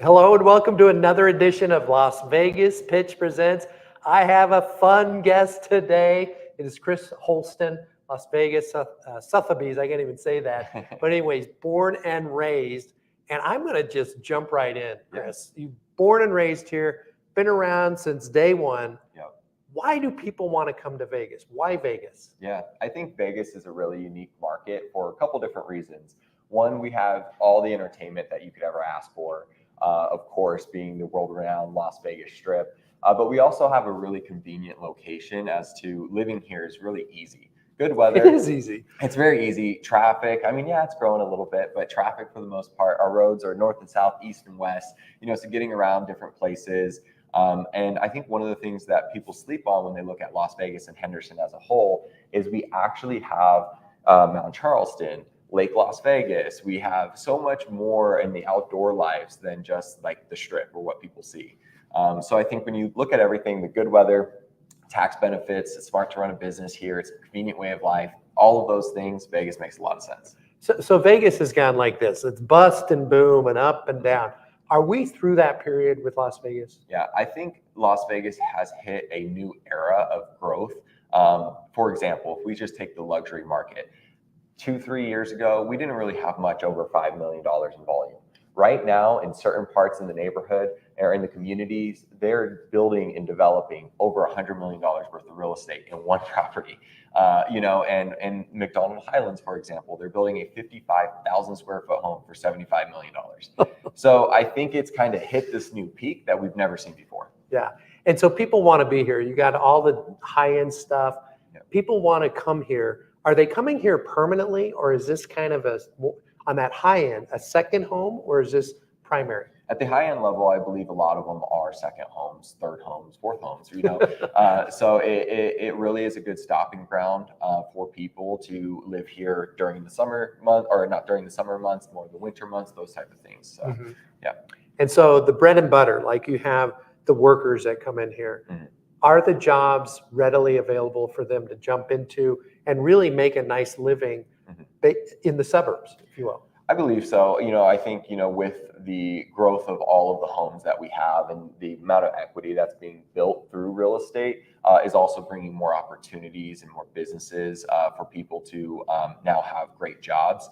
Hello and welcome to another edition of Las Vegas Pitch Presents. I have a fun guest today. It is Chris Hollsten, Las Vegas, Sotheby's. I can't even say that. But anyways, born and raised. And I'm going to just jump right in, Chris. You're born and raised here, been around since day one. Yep. Why do people want to come to Vegas? Why Vegas? Yeah, I think Vegas is a really unique market for a couple different reasons. One, we have all the entertainment that you could ever ask for. Of course, being the world-renowned Las Vegas Strip. But we also have a really convenient location as to living here is really easy. Good weather. It is easy. It's very easy. Traffic, I mean, yeah, it's growing a little bit, but traffic for the most part, our roads are north and south, east and west, so getting around different places. And I think one of the things that people sleep on when they look at Las Vegas and Henderson as a whole is we actually have Mount Charleston, Lake Las Vegas. We have so much more in the outdoor lives than just like the Strip or what people see. So I think when you look at everything, the good weather, tax benefits, it's smart to run a business here, it's a convenient way of life, all of those things, Vegas makes a lot of sense. So Vegas has gone like this. It's bust and boom and up and down. Are we through that period with Las Vegas? Yeah, I think Las Vegas has hit a new era of growth. For example, if we just take the luxury market, 2-3 years ago, we didn't really have much over $5 million in volume. Right now, in certain parts in the neighborhood or in the communities, they're building and developing over $100 million worth of real estate in one property. And McDonald Highlands, for example, they're building a 55,000 square foot home for $75 million. So I think it's kind of hit this new peak that we've never seen before. Yeah. And so people want to be here. You got all the high-end stuff. Yep. People want to come here. Are they coming here permanently, or is this kind of on that high end, a second home, or is this primary? At the high end level, I believe a lot of them are second homes, third homes, fourth homes, So it really is a good stopping ground for people to live here during the summer month, or not during the summer months, more the winter months, those type of things. So, yeah. And so the bread and butter, like you have the workers that come in here, are the jobs readily available for them to jump into and really make a nice living in the suburbs, if you will? I believe so. I think, with the growth of all of the homes that we have and the amount of equity that's being built through real estate is also bringing more opportunities and more businesses for people to now have great jobs.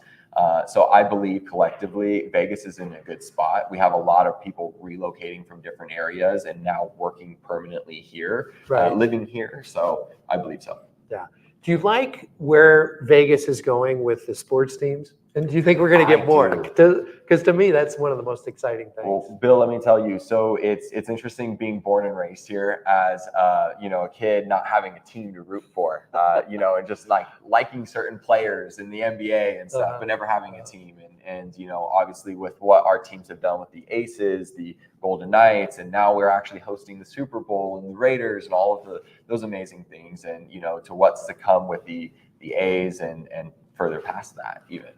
So I believe collectively Vegas is in a good spot. We have a lot of people relocating from different areas and now working permanently here, living here. So I believe so. Yeah. Do you like where Vegas is going with the sports teams? And do you think we're going to get more? Because to me, that's one of the most exciting things. Well, Bill, let me tell you. So it's interesting being born and raised here as a kid, not having a team to root for, and just like liking certain players in the NBA and stuff, but never having a team. And obviously with what our teams have done with the Aces, the Golden Knights, and now we're actually hosting the Super Bowl and the Raiders and all of those amazing things, and to what's to come with the A's and further past that even.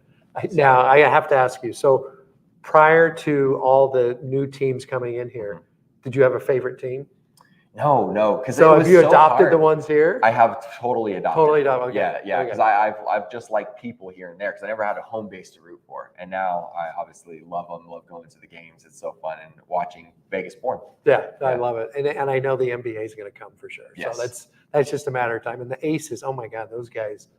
Now, I have to ask you, so prior to all the new teams coming in here, did you have a favorite team? No. So have you adopted the ones here? I have totally adopted. Totally adopted. Okay. Yeah. Because I've just liked people here and there because I never had a home base to root for, and now I obviously love them. Love going to the games. It's so fun and watching Vegas born. Yeah, I love it, and I know the NBA is going to come for sure. Yes. So that's just a matter of time. And the Aces, oh my God, those guys,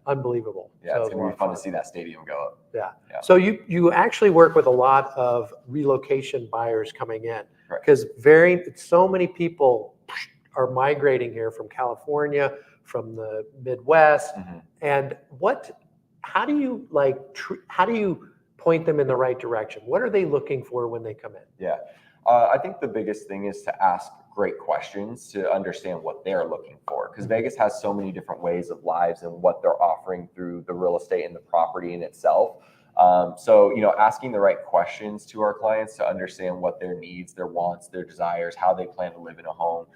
unbelievable. Yeah, so it's going to be fun to see that stadium go up. Yeah. So you actually work with a lot of relocation buyers coming in because so many people are migrating here from California, from the Midwest, and how do you point them in the right direction? What are they looking for when they come in? Yeah, I think the biggest thing is to ask great questions to understand what they're looking for, because Vegas has so many different ways of lives and what they're offering through the real estate and the property in itself. So asking the right questions to our clients to understand what their needs, their wants, their desires, how they plan to live in a home.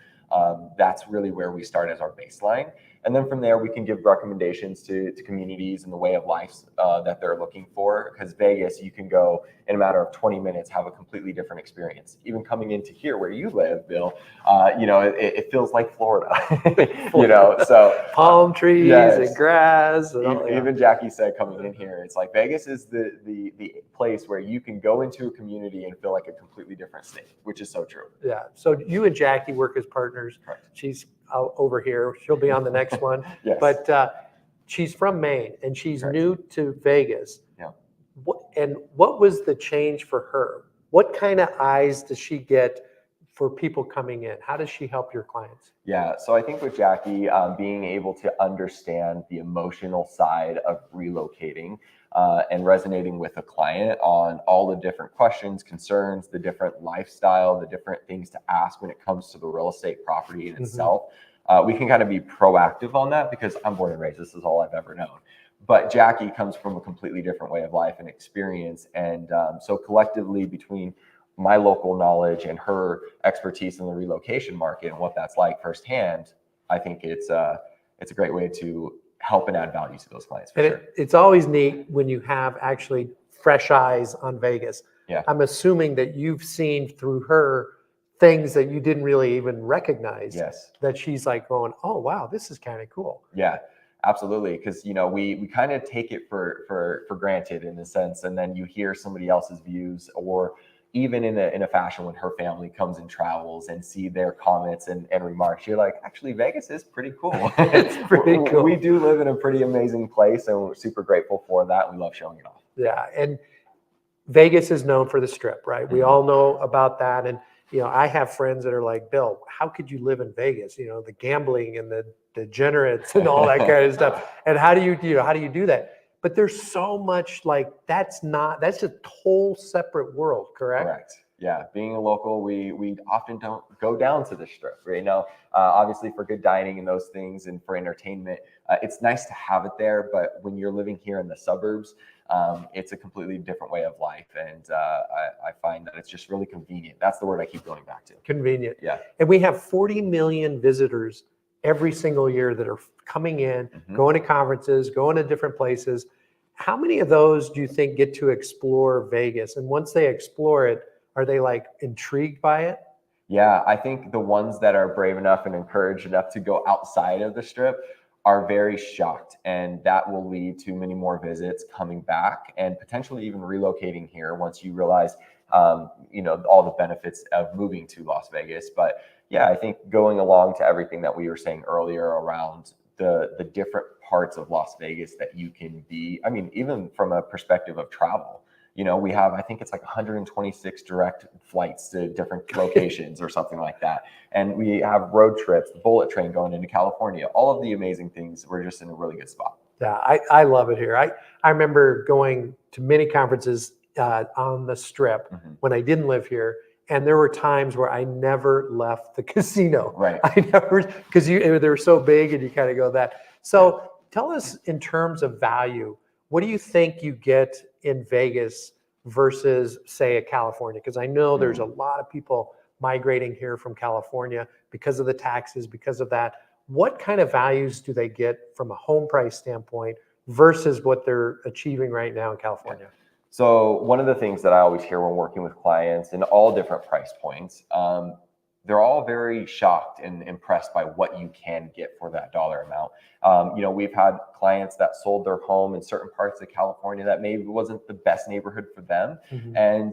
That's really where we start as our baseline. And then from there, we can give recommendations to communities and the way of life that they're looking for. Because Vegas, you can go in a matter of 20 minutes, have a completely different experience. Even coming into here where you live, Bill, it feels like Florida, so palm trees yes. and grass. And all, even Jackie said coming in here, it's like Vegas is the place where you can go into a community and feel like a completely different state, which is so true. Yeah. So you and Jackie work as partners. Correct. She's over here. She'll be on the next one. Yes. But she's from Maine and she's Correct. new to Vegas. Yeah. What was the change for her? What kind of eyes does she get for people coming in? How does she help your clients? Yeah, so I think with Jackie, being able to understand the emotional side of relocating and resonating with a client on all the different questions, concerns, the different lifestyle, the different things to ask when it comes to the real estate property in itself, we can kind of be proactive on that because I'm born and raised. This is all I've ever known. But Jackie comes from a completely different way of life and experience. And so collectively between my local knowledge and her expertise in the relocation market and what that's like firsthand, I think it's a great way to help and add value to those clients. It's always neat when you have actually fresh eyes on Vegas. Yeah. I'm assuming that you've seen through her things that you didn't really even recognize. Yes. That she's like going, oh, wow, this is kind of cool. Yeah. Absolutely, because we kind of take it for granted in a sense, and then you hear somebody else's views, or even in a fashion when her family comes and travels and see their comments and remarks, you're like, actually, Vegas is pretty cool. It's pretty cool. We do live in a pretty amazing place, and we're super grateful for that. We love showing it off. Yeah, and Vegas is known for the Strip, right? We all know about that, and I have friends that are like, Bill, how could you live in Vegas? The gambling and the degenerates and all that kind of stuff. And how do you do that? But there's so much like that's a whole separate world, correct? Correct. Yeah, being a local, we often don't go down to the Strip, right? Obviously for good dining and those things and for entertainment, it's nice to have it there. But when you're living here in the suburbs, it's a completely different way of life. And I find that it's just really convenient. That's the word I keep going back to. Convenient. Yeah. And we have 40 million visitors every single year that are coming in, going to conferences, going to different places. How many of those do you think get to explore Vegas? And once they explore it, are they like intrigued by it? Yeah, I think the ones that are brave enough and encouraged enough to go outside of the Strip are very shocked, and that will lead to many more visits coming back and potentially even relocating here once you realize all the benefits of moving to Las Vegas. But yeah, I think going along to everything that we were saying earlier around the different parts of Las Vegas that you can be, I mean, even from a perspective of travel, we have, I think it's like 126 direct flights to different locations or something like that. And we have road trips, the bullet train going into California, all of the amazing things. We're just in a really good spot. Yeah, I love it here. I remember going to many conferences on the Strip when I didn't live here. And there were times where I never left the casino. Right. I never, because they were so big and you kind of go that. So tell us in terms of value, what do you think you get in Vegas versus, say, a California? Because I know there's a lot of people migrating here from California because of the taxes, because of that. What kind of values do they get from a home price standpoint versus what they're achieving right now in California? So one of the things that I always hear when working with clients in all different price points, they're all very shocked and impressed by what you can get for that dollar amount. We've had clients that sold their home in certain parts of California that maybe wasn't the best neighborhood for them. And,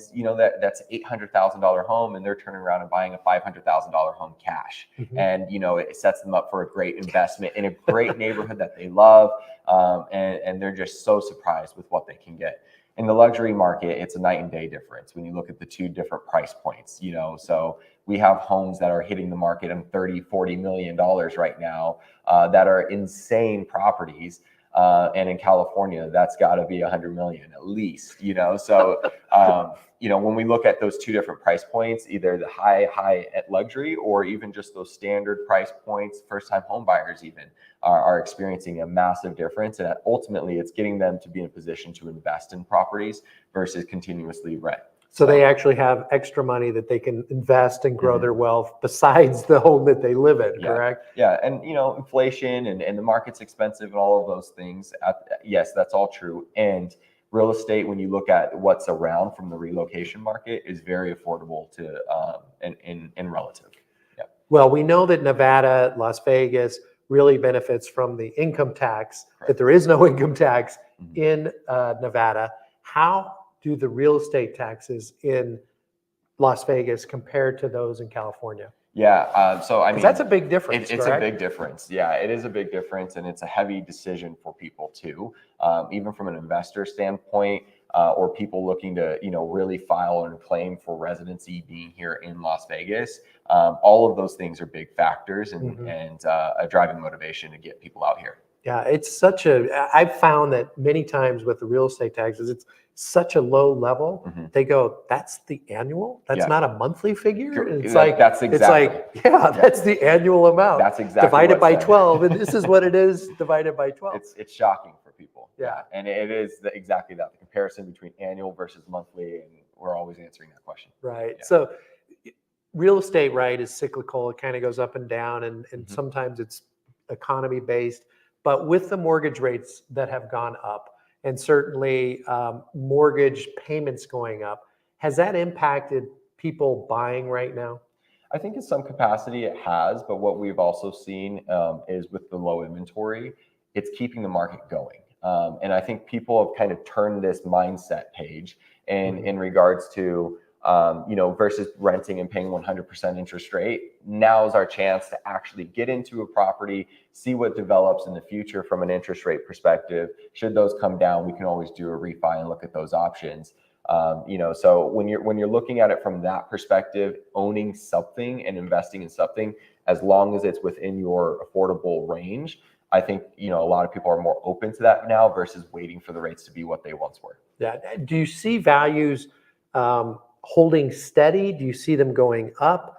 that's $800,000 home and they're turning around and buying a $500,000 home cash. And, it sets them up for a great investment in a great neighborhood that they love. And they're just so surprised with what they can get. In the luxury market, it's a night and day difference when you look at the two different price points, so we have homes that are hitting the market in $30-40 million right now that are insane properties. And in California, that's got to be 100 million at least, so, when we look at those two different price points, either the high at luxury or even just those standard price points, first time home buyers even are experiencing a massive difference. And ultimately it's getting them to be in a position to invest in properties versus continuously rent. So they actually have extra money that they can invest and grow their wealth besides the home that they live in, correct? Yeah, and inflation and the market's expensive and all of those things. Yes, that's all true. And real estate, when you look at what's around from the relocation market, is very affordable to in relative. Yeah. Well, we know that Nevada, Las Vegas really benefits from the income tax, that there is no income tax in Nevada. How do the real estate taxes in Las Vegas compare to those in California? Yeah, so I mean, that's a big difference. It's a big difference. Yeah, it is a big difference, and it's a heavy decision for people too. Even from an investor standpoint, or people looking to really file and claim for residency being here in Las Vegas. All of those things are big factors and a driving motivation to get people out here. Yeah, it's I've found that many times with the real estate taxes, it's such a low level. They go, that's the annual? That's not a monthly figure? It's that's exactly. That's the annual amount. That's exactly divided by 12, and this is what it is divided by 12. It's shocking for people. Yeah. And it is exactly that, the comparison between annual versus monthly, and we're always answering that question. Right. Yeah. So real estate, right, is cyclical. It kind of goes up and down, and sometimes it's economy based. But with the mortgage rates that have gone up, and certainly mortgage payments going up, has that impacted people buying right now? I think in some capacity it has, but what we've also seen is with the low inventory, it's keeping the market going. And I think people have kind of turned this mindset page in regards to versus renting and paying 100% interest rate. Now is our chance to actually get into a property, see what develops in the future from an interest rate perspective. Should those come down, we can always do a refi and look at those options. So when you're looking at it from that perspective, owning something and investing in something, as long as it's within your affordable range, I think a lot of people are more open to that now versus waiting for the rates to be what they once were. Yeah. Do you see values holding steady? Do you see them going up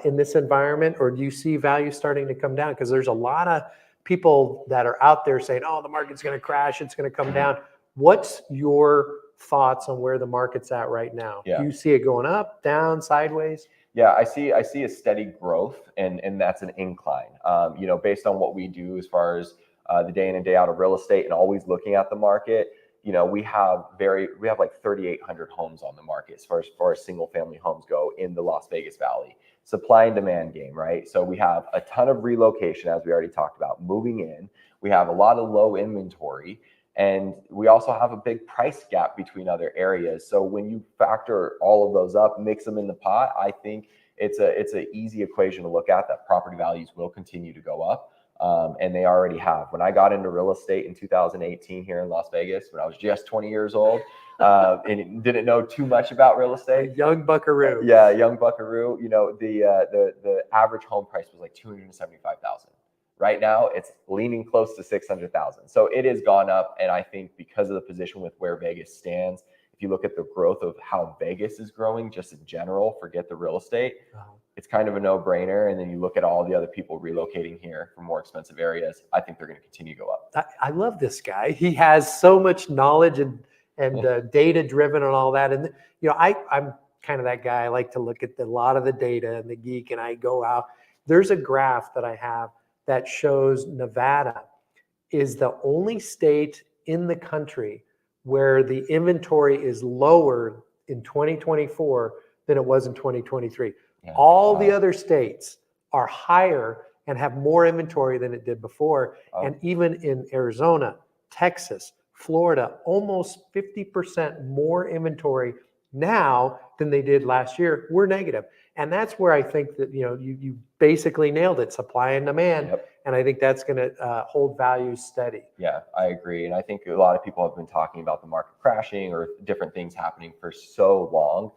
in this environment, or do you see values starting to come down? Because there's a lot of people that are out there saying, "Oh, the market's going to crash; it's going to come down." What's your thoughts on where the market's at right now? Yeah. Do you see it going up, down, sideways? Yeah, I see a steady growth, and that's an incline. Based on what we do as far as the day in and day out of real estate, and always looking at the market. We have like 3,800 homes on the market as far as single family homes go in the Las Vegas Valley. Supply and demand game, right? So we have a ton of relocation, as we already talked about, moving in. We have a lot of low inventory, and we also have a big price gap between other areas. So when you factor all of those up, mix them in the pot, I think it's an easy equation to look at, that property values will continue to go up. And they already have. When I got into real estate in 2018 here in Las Vegas, when I was just 20 years old, and didn't know too much about real estate. Young buckaroo. Yeah, young buckaroo. The average home price was like $275,000. Right now, it's leaning close to $600,000. So it has gone up, and I think because of the position with where Vegas stands, if you look at the growth of how Vegas is growing, just in general, forget the real estate. It's kind of a no-brainer. And then you look at all the other people relocating here from more expensive areas, I think they're going to continue to go up. I love this guy. He has so much knowledge and data-driven and all that. And, I'm kind of that guy. I like to look at a lot of the data and the geek, and I go out. There's a graph that I have that shows Nevada is the only state in the country where the inventory is lower in 2024 than it was in 2023. Yeah. All the other states are higher and have more inventory than it did before. And even in Arizona, Texas, Florida, almost 50% more inventory now than they did last year. We're negative. And that's where I think that, you basically nailed it, supply and demand. Yep. And I think that's going to hold values steady. Yeah, I agree. And I think a lot of people have been talking about the market crashing or different things happening for so long.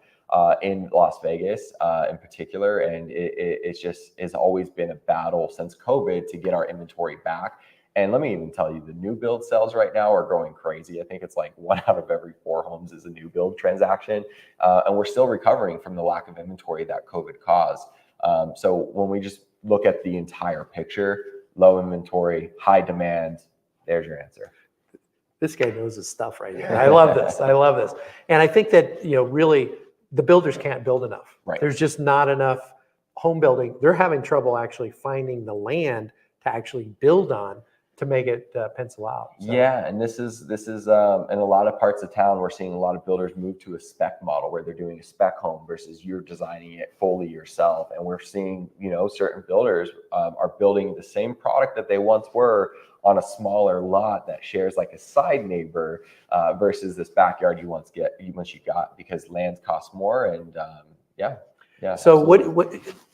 In Las Vegas in particular. And it's just has always been a battle since COVID to get our inventory back. And let me even tell you, the new build sales right now are going crazy. I think it's like 1 out of every 4 homes is a new build transaction. And we're still recovering from the lack of inventory that COVID caused. So when we just look at the entire picture, low inventory, high demand, there's your answer. This guy knows his stuff right here. I love this. I love this. And I think that, really the builders can't build enough. Right. There's just not enough home building. They're having trouble actually finding the land to actually build on to make it pencil out. So. Yeah, and this is in a lot of parts of town, we're seeing a lot of builders move to a spec model where they're doing a spec home versus you're designing it fully yourself. And we're seeing, certain builders are building the same product that they once were on a smaller lot that shares like a side neighbor versus this backyard you once got because lands cost more. And yeah. So absolutely. what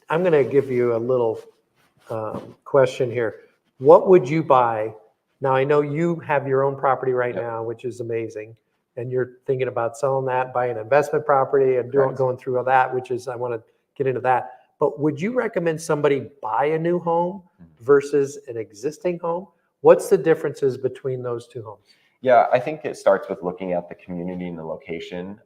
I'm going to give you a little question here. What would you buy? Now, I know you have your own property right Yep. now, which is amazing. And you're thinking about selling that, buying an investment property and Correct. going through all that, which is, I want to get into that. But would you recommend somebody buy a new home versus an existing home? What's the differences between those two homes? Yeah, I think it starts with looking at the community and the location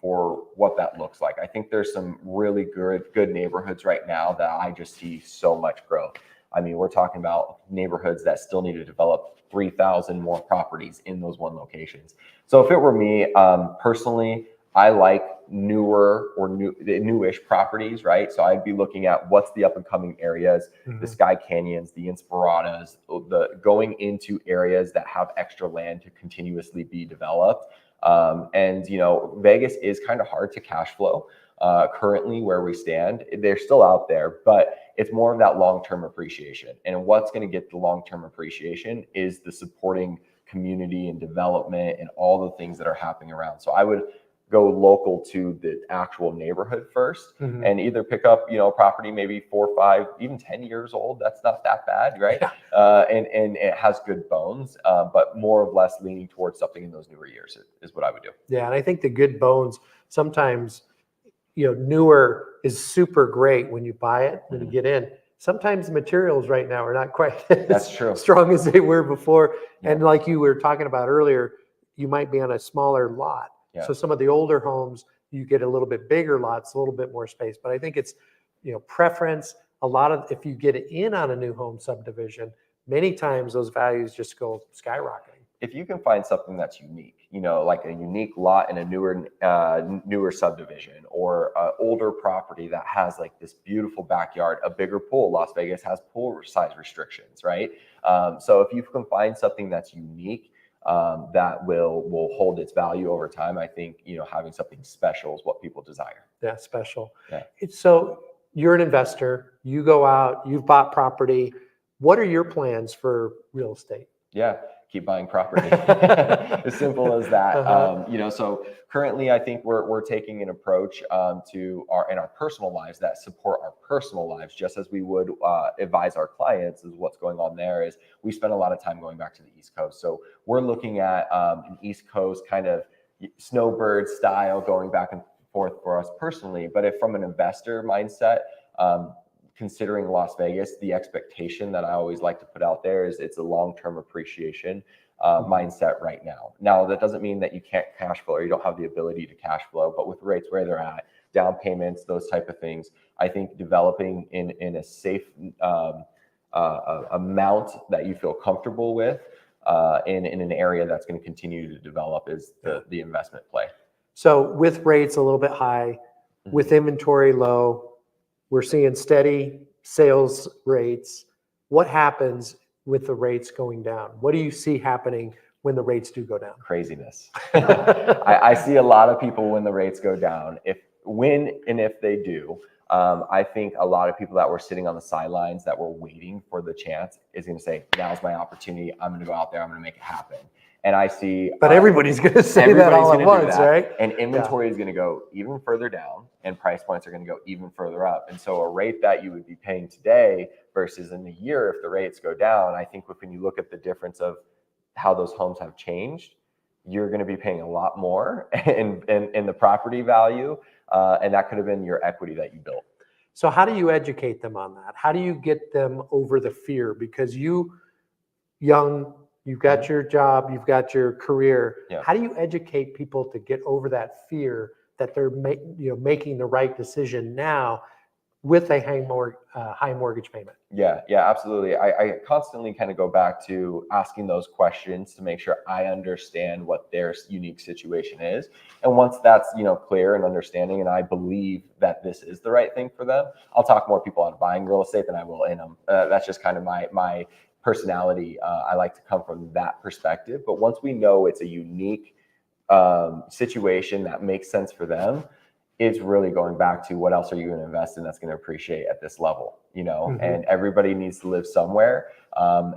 for what that looks like. I think there's some really good neighborhoods right now that I just see so much growth. I mean, we're talking about neighborhoods that still need to develop 3,000 more properties in those one locations. So if it were me, personally, I like newer or newish properties, right? So I'd be looking at what's the up and coming areas, the Sky Canyons, the Inspiradas, going into areas that have extra land to continuously be developed. And Vegas is kind of hard to cash flow currently where we stand. They're still out there, but it's more of that long-term appreciation. And what's going to get the long-term appreciation is the supporting community and development and all the things that are happening around. So I would go local to the actual neighborhood first and either pick up, property maybe 4, 5, even 10 years old. That's not that bad, right? Yeah. And it has good bones, but more or less leaning towards something in those newer years is what I would do. Yeah, and I think the good bones sometimes, newer is super great when you buy it, when you get in. Sometimes the materials right now are not quite That's true. strong as they were before. Yeah. And like you were talking about earlier, you might be on a smaller lot. Yeah. So some of the older homes, you get a little bit bigger lots, a little bit more space. But I think it's, preference. A lot of, if you get in on a new home subdivision, many times those values just go skyrocketing. If you can find something that's unique, like a unique lot in a newer subdivision or an older property that has like this beautiful backyard, a bigger pool. Las Vegas has pool size restrictions, right? So if you can find something that's unique, that will hold its value over time, I think, having something special is what people desire. Yeah, special. Yeah. So you're an investor, you go out, you've bought property. What are your plans for real estate? Yeah, keep buying property. As simple as that. So currently, I think we're taking an approach to our personal lives that support our personal lives, just as we would advise our clients. Is what's going on there is we spend a lot of time going back to the East Coast. So we're looking at an East Coast kind of snowbird style going back and forth for us personally. But if from an investor mindset, considering Las Vegas, the expectation that I always like to put out there is it's a long-term appreciation mindset right now. Now, that doesn't mean that you can't cash flow or you don't have the ability to cash flow, but with rates where they're at, down payments, those type of things, I think developing in a safe amount that you feel comfortable with in an area that's going to continue to develop is the investment play. So with rates a little bit high, with inventory low, we're seeing steady sales rates. What happens with the rates going down? What do you see happening when the rates do go down? Craziness. I see a lot of people when the rates go down. If they do, I think a lot of people that were sitting on the sidelines that were waiting for the chance is going to say, now's my opportunity. I'm going to go out there. I'm going to make it happen. And I see, but everybody's going to say that all at once, right? And inventory is going to go even further down, and price points are going to go even further up. And so, a rate that you would be paying today versus in a year, if the rates go down, I think when you look at the difference of how those homes have changed, you're going to be paying a lot more in the property value, and that could have been your equity that you built. So, how do you educate them on that? How do you get them over the fear? Because you've got your job, you've got your career. Yeah. How do you educate people to get over that fear that they're making the right decision now with a high mortgage payment. Yeah, yeah, absolutely. I constantly kind of go back to asking those questions to make sure I understand what their unique situation is. And once that's, clear and understanding, and I believe that this is the right thing for them, I'll talk more people out of buying real estate than I will in them. That's just kind of my personality. I like to come from that perspective. But once we know it's a unique situation that makes sense for them, it's really going back to what else are you going to invest in that's going to appreciate at this level, and everybody needs to live somewhere.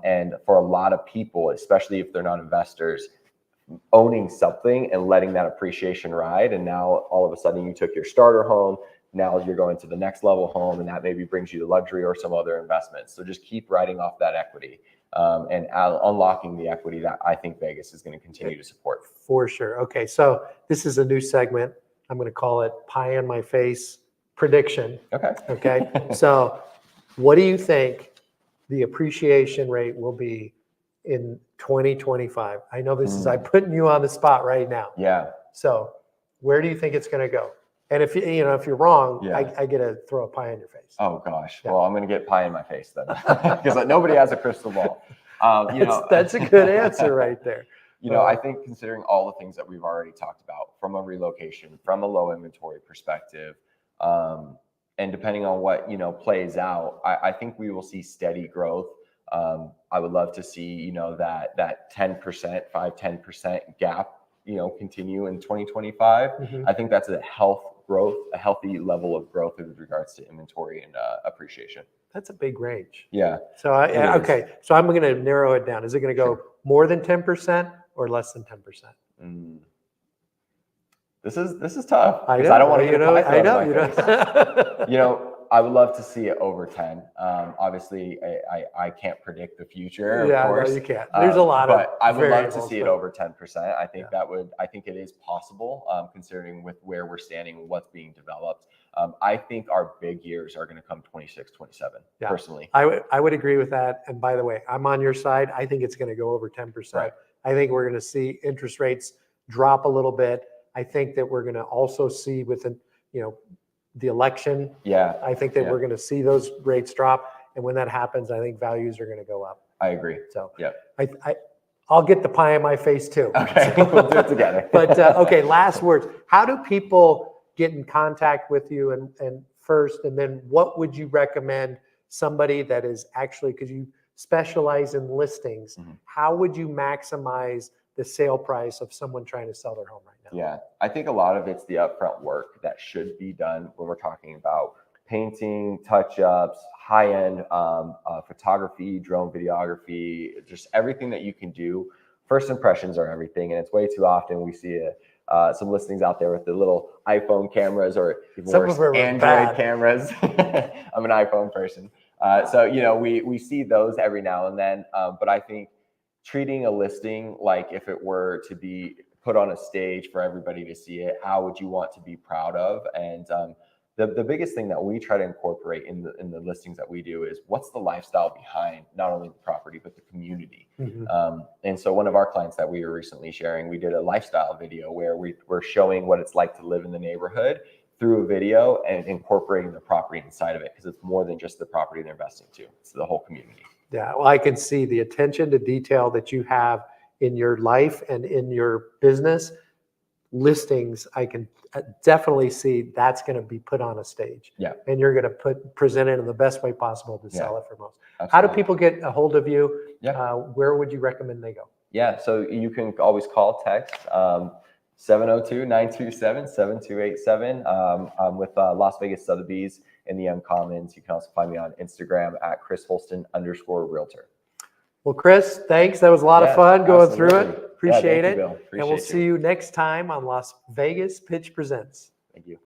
And for a lot of people, especially if they're not investors, owning something and letting that appreciation ride. And now all of a sudden you took your starter home. Now you're going to the next level home, and that maybe brings you to luxury or some other investments. So just keep writing off that equity and unlocking the equity that I think Vegas is going to continue to support. For sure. Okay. So this is a new segment. I'm going to call it pie in my face prediction. Okay. Okay. So what do you think the appreciation rate will be in 2025? I know this is, I'm putting you on the spot right now. Yeah. So where do you think it's going to go? And if if you're wrong, Yeah. I get to throw a pie in your face. Oh gosh. Yeah. Well, I'm going to get pie in my face then because nobody has a crystal ball. That's a good answer right there. I think considering all the things that we've already talked about from a relocation, from a low inventory perspective, and depending on what, plays out, I think we will see steady growth. I would love to see, that 10%, 5-10% gap, continue in 2025. I think that's a healthy level of growth with regards to inventory and appreciation. That's a big range. Yeah. So okay. So I'm going to narrow it down. Is it going to go more than 10% or less than 10%? This is tough I because know, I don't want to get a pie I know, you know. I would love to see it over 10. Obviously, I can't predict the future, of course. No, you can't. There's a lot but I would love to see it but over 10%. I think I think it is possible, considering with where we're standing and what's being developed. I think our big years are going to come 26, 27, personally. I would agree with that. And by the way, I'm on your side. I think it's going to go over 10%. Right. I think we're going to see interest rates drop a little bit. I think that we're going to also see within, the election. Yeah. I think that we're going to see those rates drop. And when that happens, I think values are going to go up. I agree. So yeah, I'll get the pie in my face too. Okay. We'll do it together. But okay, last words. How do people get in contact with you and first, and then what would you recommend somebody that is actually, because you specialize in listings, how would you maximize the sale price of someone trying to sell their home right now? Yeah, I think a lot of it's the upfront work that should be done when we're talking about painting, touch-ups, high-end photography, drone videography, just everything that you can do. First impressions are everything, and it's way too often we see some listings out there with the little iPhone cameras or even worse, Android cameras. I'm an iPhone person. So, we see those every now and then, but I think treating a listing like if it were to be put on a stage for everybody to see it, how would you want to be proud of? And the biggest thing that we try to incorporate in the listings that we do is what's the lifestyle behind not only the property, but the community. And so one of our clients that we were recently sharing, we did a lifestyle video where we were showing what it's like to live in the neighborhood through a video and incorporating the property inside of it, because it's more than just the property they're investing to, it's the whole community. Yeah, well, I can see the attention to detail that you have in your life and in your business. Listings, I can definitely see that's going to be put on a stage. Yeah. And you're going to present it in the best way possible to sell it for most. Absolutely. How do people get a hold of you? Yeah. Where would you recommend they go? Yeah, so you can always call, text, 702-927-7287. I'm with Las Vegas Sotheby's in the Commons. You can also find me on Instagram at @ChrisHollsten_realtor. Well, Chris, thanks. That was a lot of fun going through it. Appreciate it. Bill. Appreciate and we'll see you next time on Las Vegas Pitch Presents. Thank you.